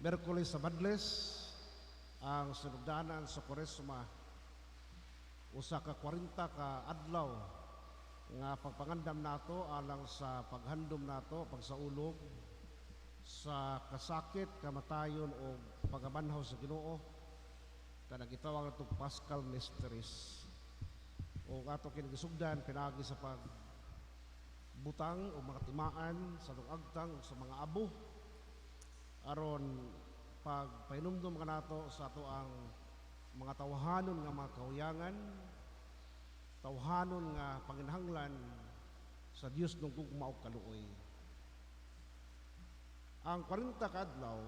Miyerkules sa Madles, ang sinugdanan sa Kwaresma, usa ka 40 ka adlaw nga pagpangandam nato alang sa paghandom nato pagsaulog sa kasakit, kamatayon o pagabanhaw sa Ginoo kanang gitawag natong Paschal Mysteries. O ato kinagisugdan pinagi sa pagbutang o mga timaan sa agtang o sa mga abo aron pagpainumdum ka nato sa ato ang mga tawhanon nga mga kauyangan, tawhanon nga panginahanglan sa Dios nung gugma og kaluoy. Ang 40 ka adlaw,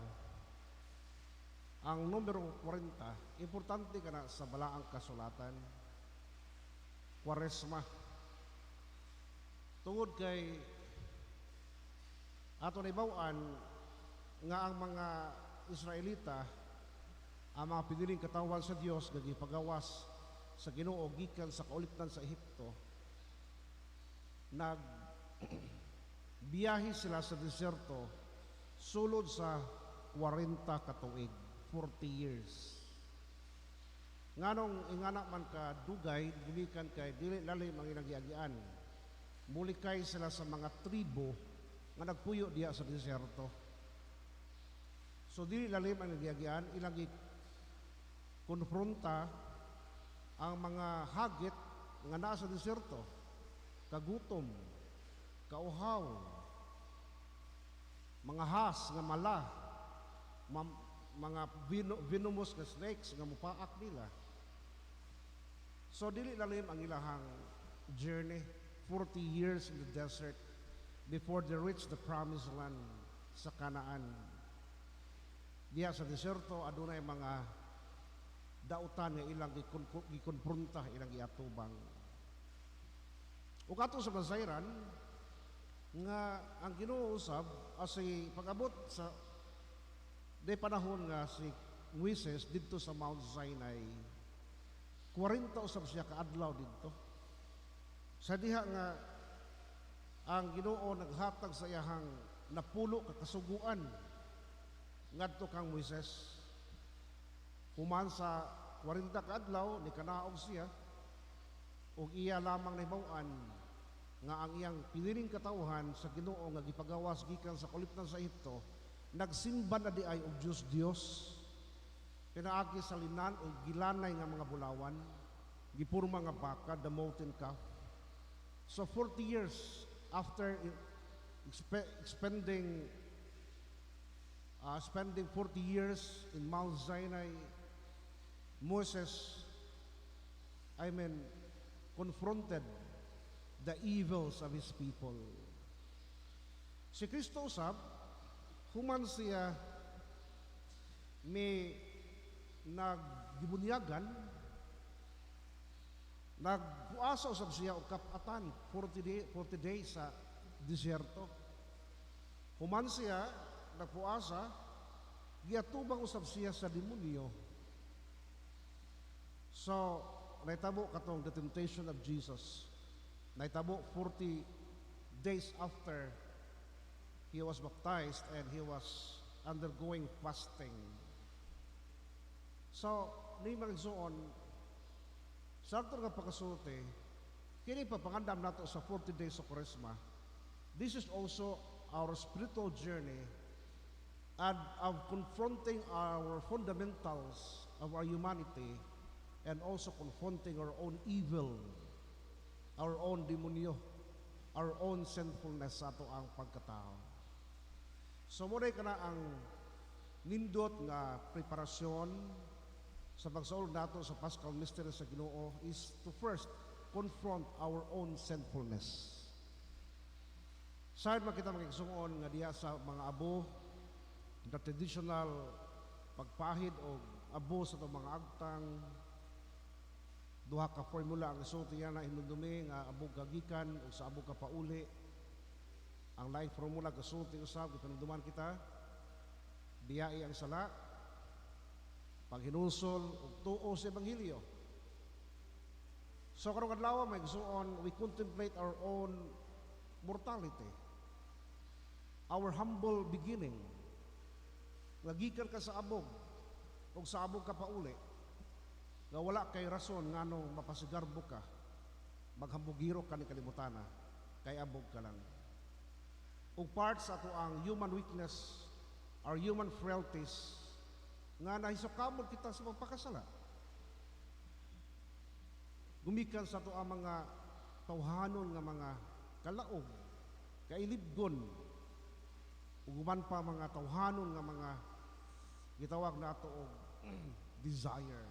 ang numero 40, importante kana sa balaang kasulatan, Kwaresma. Tungod kay ato naibaw-an nga ang mga Israelita, ang mga piniling katawan sa Dios nga gipagawas sa Ginoo gikan sa kaulitan sa Ehipto, biyahe sila sa deserto sulod sa 40 ka tuig, 40 years. Nganong ingana man ka dugay, gikan kay dili lalim ang ilang giagian. Mulikay sila sa mga tribo nga nagpuyo diya sa deserto. So dili lalim ang giagian, ilang konfronta ang mga hagit nga naa sa deserto, kagutom, kauhaw, mga has nga mala, mga venomous nga snakes nga mupaak nila. So dili lalim ang ilahang journey, 40 years in the desert before they reach the promised land sa Canaan. Diya sa deserto adunay mga dautan nga ilang gikonfronta, ilang giatubang. Ug ato sa Masayran nga ang Ginoo usab asay pag-abot sa day panahon nga si Moises didto sa Mount Sinai, 40 usab siya ka adlaw didto. Sa diha nga ang Ginoo naghatag sa iyahang napulo ka kasuguan ngadto kang Moises. Human sa 40 ka adlaw ni kanaog siya ug iya lamang nahibaw-an nga ang iyang piniling katawhan sa Ginoo nga gipagawas gikan sa kaulitan sa Ehipto nagsimba na di ay og Dios pinaagi sa linan o gilanay nga mga bulawan, gipurma nga baka, the molten calf. So 40 years after spending 40 years in Mount Sinai, Moses, confronted the evils of his people. Si Kristo usab, human siya may nagbunyagan, nagpuasa usab siya og kapatan 40 days sa deserto. Human siya nagpuasa, giatubang usab siya sa demonyo. So, naitabo katong the temptation of Jesus. Naitabo 40 days after he was baptized and he was undergoing fasting. So, ni magsuon sa ato nga pagkasulti, kini papangandam nato sa 40 days of Kwaresma. This is also our spiritual journey and of confronting our fundamentals of our humanity and also confronting our own evil, our own demonyo, our own sinfulness sa ato ang pagkatao. So muna ka na ang nindot nga preparasyon sa pagsaulog nato sa Paschal Mystery sa Ginoo is to first confront our own sinfulness. Saan makita makikisuon nga diya sa mga abo, the traditional pagpahid o abo sa itong mga agtang, duha ka formula ang isulti yan na hinundumi nga abo gagikan o sa abo ka pauli. Ang laing formula kasulti usab ipanunduman kita, biyai ang sala, paghinusol ug tuo sa ebanghelyo. So karong adlaw may gustoon we contemplate our own mortality, our humble beginning, nga gikan ka sa abog ug sa abog ka pauli, nga wala kay rason nganong mapasigarbo ka, maghambugiro ka ni kalibutana, kay abog ka lang. Ug part sa ato ang human weakness or human frailties nga nahisukabot kita sa pagpakasala. Gumikan sa ato ang mga tawhanon nga mga kalaog, kailibgon, ug uban pa mga tawhanon nga mga gitawag nato og desire.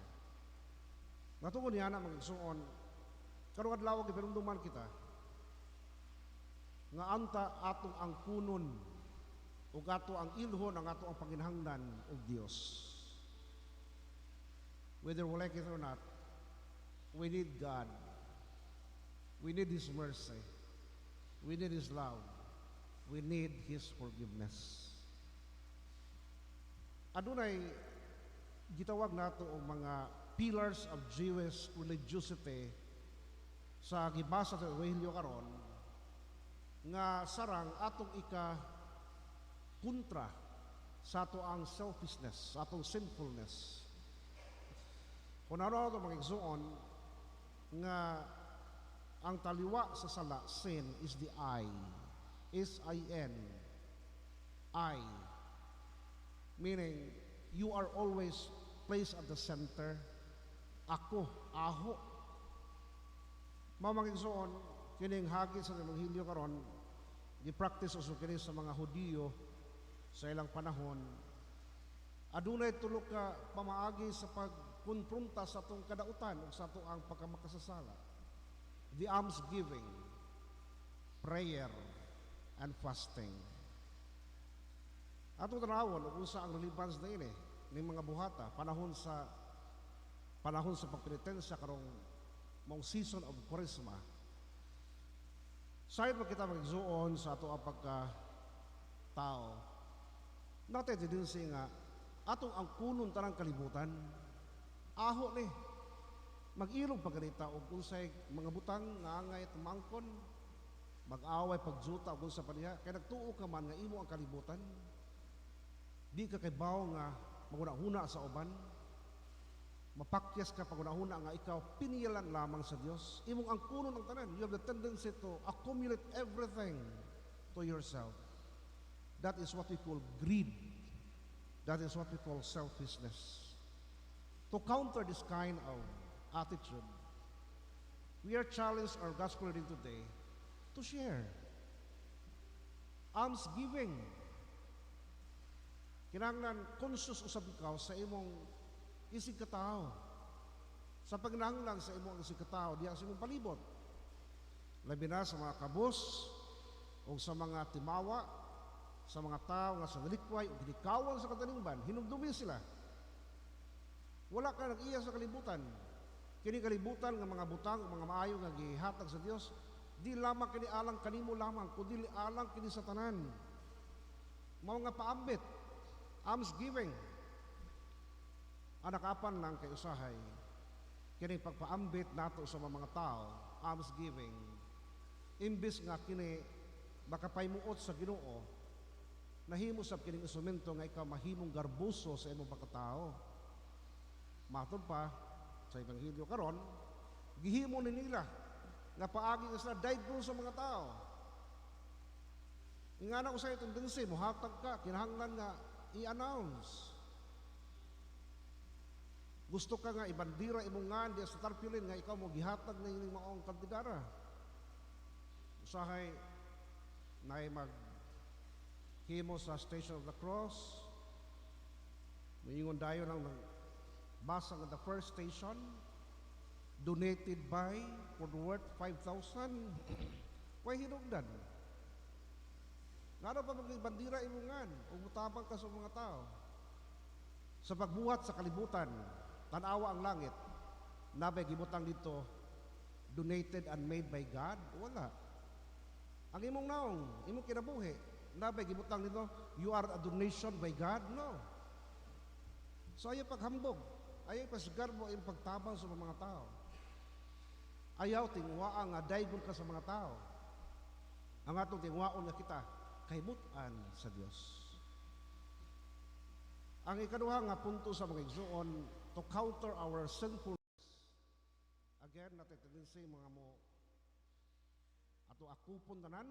Natungod niya na mga igsuon, karong adlaw gipinumduman kita nga anta atong ang kunon ug ato ang ilhon ang ato ang panginahanglan og Dios. Whether we like it or not, we need God. We need His mercy. We need His love. We need His forgiveness. Adunay gitawag nato og mga pillars of Jewish religiosity sa gibasa sa Ebanghelyo karon nga sarang atong kontra sa ato ang selfishness, sa atong sinfulness. Kung ano ito mga igsuon nga ang taliwa sa sala, sin, is the I. S-I-N. I. Meaning, you are always placed at the center. Ako, aho. Mga igsuon, kining hagit sa Ebanghelyo karon, gi-practice uso kini sa mga Hudiyo sa ilang panahon. Adunay tulo ka pamaagi sa pagkonfronta sa atong kadautan ug sa ato ang pagkamakasasala. The almsgiving, prayer, and fasting. Atong tanawon ug usa ang relevance na ini ning mga buhata panahon sa pagpenitensya karong mong season of Kwaresma. Sayod mo kita magigsuon sa ato ang pagka-tao. Natin din nga, atong ang kunon tanang kalibutan, aho ni, mag-ilog pagkanita o unsay mga butang nga angay tumangkon, mag-away pagjuta o sa paniya, kaya nagtuo ka man nga imo ang kalibutan, di ka kay bawo nga magunahuna sa uban, mapakyas ka pagunahuna nga ikaw piniyalan lamang sa Dios. Imong ang kuno ng tanan, you have the tendency to accumulate everything to yourself. That is what we call greed. That is what we call selfishness. To counter this kind of attitude, we are challenged our gospel reading today to share almsgiving. Kinahanglan conscious usab ikaw sa imong isig katao, sa pagnanglan sa imong isig katao diya sa imong palibot, labi na sa mga kabus o sa mga timawa, sa mga tao nga sa nalikway o ginikawan sa katalingban, hinumdumi sila. Wala ka nag-iya sa kalibutan. Kini kalibutan nga mga butang o mga maayo nga gihatag sa Dios, di lamang kini alang kanimo lamang, kundi alang kini sa tanan. Mao nga paambit, almsgiving. Anakapan lang kay usahay kini pagpaambit nato sa mga tao, almsgiving, imbis nga kini makapaymuot sa Ginoo, nahimo sa kining instrumento nga ikaw mahimong garbuso sa imong pagkatao. Matod pa sa Ebanghelyo karon, gihimo ni nila nga paagi nga sila daigdon sa mga tao. Ingana ko sa itong tendency, muhatag ka, kinahanglan nga i-announce. Gusto ka nga ibandira imong nga di sa tarpaulin nga ikaw mo gihatag na ining maong kandigara. Usahay nay himo sa Station of the Cross. Mayingon dayo ng basa nga the first station donated by for the worth 5,000. Why hinugdan? Ngano pa magbandira imungan o mutabang ka sa mga tao? Sa pagbuhat sa kalibutan, tanawa ang langit, nabay gibutang dito, donated and made by God? Wala. Ang imong naong, imong kinabuhi, nabay gibutang dito, you are a donation by God? No. So ayaw paghambog, ayaw pasigarbo, ayaw pagtabang sa mga tao. Ayaw tingwaan nga daygon ka sa mga tao. Ang atong tingwaon nga kita, kaymutan sa Dios. Ang ikaduha nga punto sa mga igsoon, to counter our sinfulness. Again, natin tendency mga mo ato akupon tanan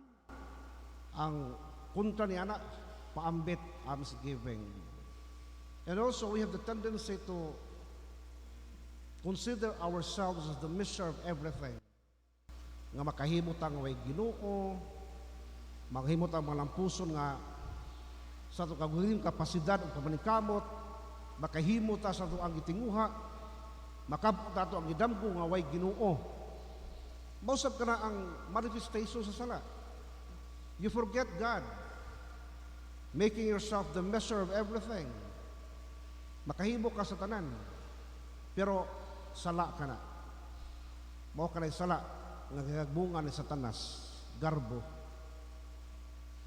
ang kontra ni anak paambit almsgiving. And also we have the tendency to consider ourselves as the measure of everything. Nga makahimot ang way Ginoo, makahimot ang malampuson nga sa ito kagawin kapasidad o pamanikamot, makahimot sa ito ang itinguha, makabot ito ang idamgo nga way Ginoo. Mausap ka na ang manifestation sa sala. You forget God, making yourself the measure of everything. Makahimo ka sa tanan, pero sala ka na. Mao ka na sala nga gagagbunga ni Satanas, garbo.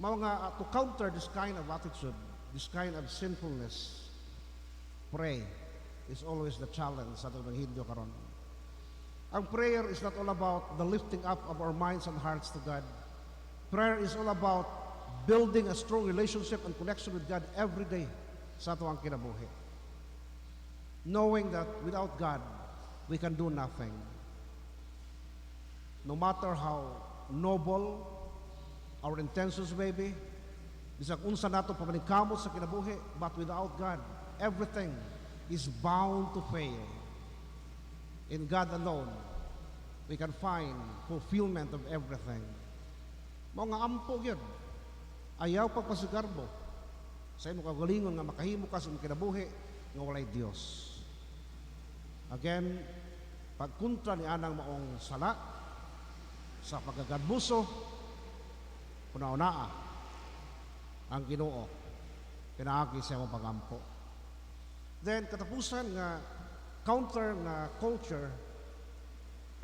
Mao nga to counter this kind of attitude, this kind of sinfulness, pray is always the challenge sa atong Hindio karon. Ang prayer is not all about the lifting up of our minds and hearts to God. Prayer is all about building a strong relationship and connection with God every day sa atong kinabuhi. Knowing that without God, we can do nothing. No matter how noble our intentions may be, bisag unsa nato pamanikamo sa kinabuhi, but without God, everything is bound to fail. In God alone, we can find fulfillment of everything. Mao nga ampo gyud. Ayaw pagpasigarbo sa imong kagalingon nga makahimo ka sa imong kinabuhi nga walay Dios. Again, pagkontra ni anang maong sala sa pagkagadbuso, una-unaa ang Ginoo pinaagi sa imong pagampo. Then katapusan nga counter nga culture,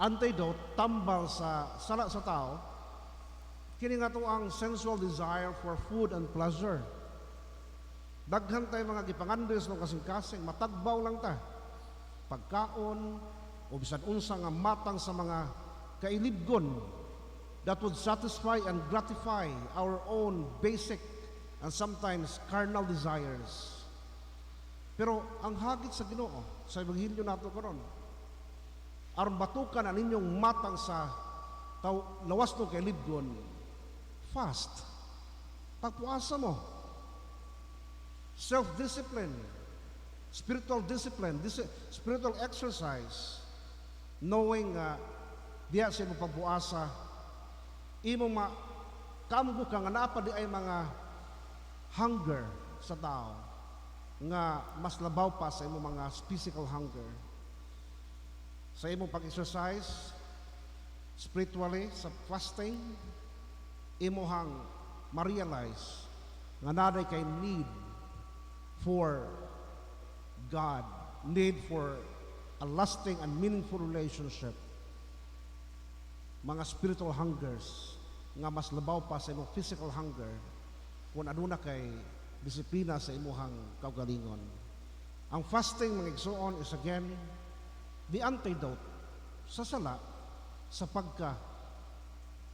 antidote tambal sa sala sa tao, kini nga to ang sensual desire for food and pleasure. Daghan tay mga gipangandos ng kasing-kasing, matagbaw lang ta. Pagkaon o bisan unsa nga matang sa mga kailibgon that would satisfy and gratify our own basic and sometimes carnal desires. Pero ang hagit sa Ginoo sa ebanghelyo nato karon, aron batukan ang inyong matang sa lawas ng kailibgon, fast, pagpuasa mo, self-discipline, spiritual discipline, spiritual exercise, knowing diya sa imong pagbuasa, imong kaamgo ka nga naa pa di ay mga hunger sa tao nga mas labaw pa sa imong mga physical hunger. Sa imong pag-exercise spiritually, sa fasting, imuhang ma-realize nga naday kay need for God, need for a lasting and meaningful relationship, mga spiritual hungers nga mas labaw pa sa imong physical hunger kung aduna kay disiplina sa imuhang kaugalingon. Ang fasting, mga igsoon, is again the antidote sa sala sa pagka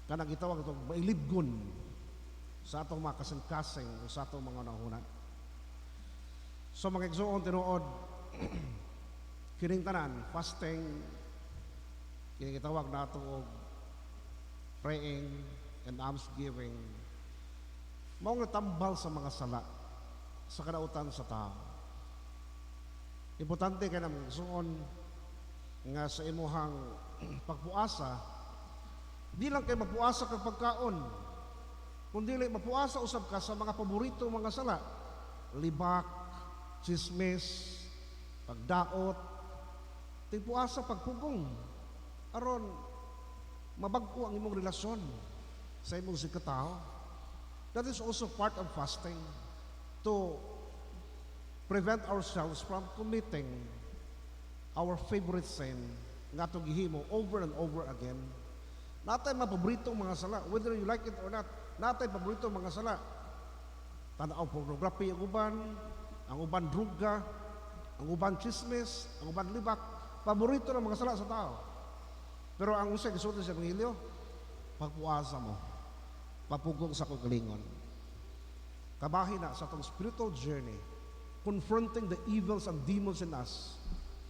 kanang gitawag itong mailibgon sa atong mga kasing-kasing o sa atong mga nahunan. So mga igsoon, tinuod kining tanan, fasting, kining gitawag nato og praying and almsgiving, mao nga tambal sa mga sala sa kadautan sa tao. Importante kay nang igsoon nga sa imuhang pagpuasa, di lang kay mapuasa kag pagkaon, kundi mapuasa usab ka sa mga paborito mga sala, libak, chismis, pagdaot, tigpuasa pagpugong, aron mabag-o ang imong relasyon sa imong sikataw. That is also part of fasting, to prevent ourselves from committing our favorite sin nga to gihimo over and over again. Natay mga paboritong mga sala, whether you like it or not, natay paboritong mga sala. Tanaw pornography ang uban druga, ang uban chismis, ang uban libak, paborito ng mga sala sa tao. Pero ang usay gisulti sa Ebanghelyo, pagpuasa mo, papugong sa kagalingon. Kabahin na sa itong spiritual journey confronting the evils and demons in us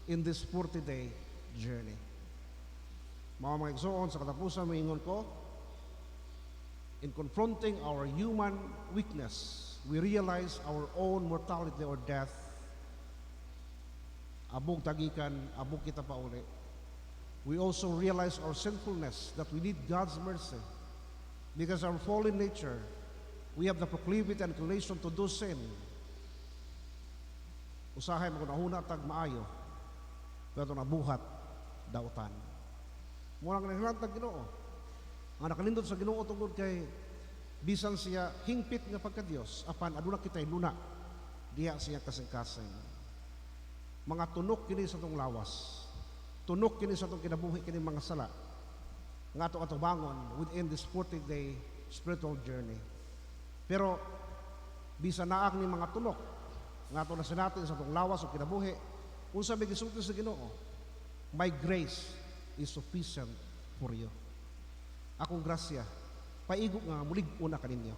in this 40-day journey. Mga igsoon, sa katapusan, maingon ko, in confronting our human weakness, we realize our own mortality or death. Abog tagikan, abog kita pa uli. We also realize our sinfulness, that we need God's mercy. Because our fallen nature, we have the proclivity and inclination to do sin. Usahay mo kung nahuna tag maayo, pero nabuhat dautan. Muna ka naghilang tag Ginoo. Ang nakalindot sa Ginoo tungkol kay bisan siya hingpit nga pagka-Dios, apan aduna kita'y luna, diya siya kasing-kasing. Mga tunok kini sa itong lawas, tunok kini sa itong kinabuhi kini mga sala, nga ito atubangon within this 40-day spiritual journey. Pero, bisan naak ni mga tunok, nga ito na sinatin sa itong lawas o kinabuhi, unsa may gisulti sa Ginoo, my grace is sufficient for you. Akong grasya, paigo nga mulig-o na kaninyo.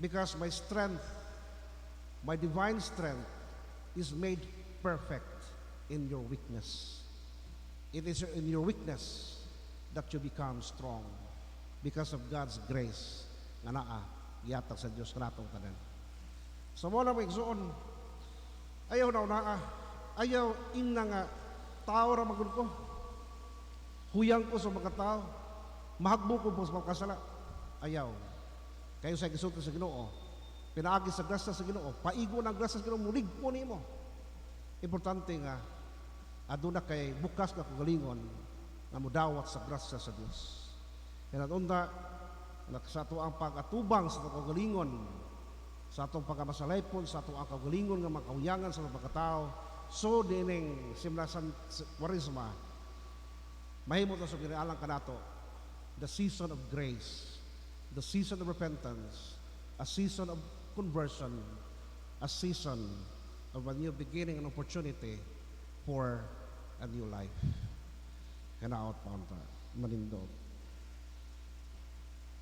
Because my strength, my divine strength is made perfect in your weakness. It is in your weakness that you become strong because of God's grace nga naa gihatag sa Dios kanatong tanan. Sa mo na maigsoon, ayaw na unaa, ayaw ingna nga tao ra magud ko. Huyang ko sa mga tao, mahagbo ko po sa mga kasala. Ayaw. Kayo sa gisulti sa Ginoo, pinaagi sa grasya sa Ginoo, paigo ng grasya sa Ginoo, mulig po nimo. Importante nga, aduna kay bukas na kagalingon na mudawat sa grasya sa Dios. Kaya natunda, sa ato ang pag-atubang sa itong kagalingon, sa atong pagkamasalaypon, sa atong ang kagalingon nga makahuyangan sa mga pagkatao, so dining simlasan warisma, mahimot na sa ginaalang kanato, the season of grace, the season of repentance, a season of conversion, a season of a new beginning and opportunity for a new life. Kanaot pa manindog.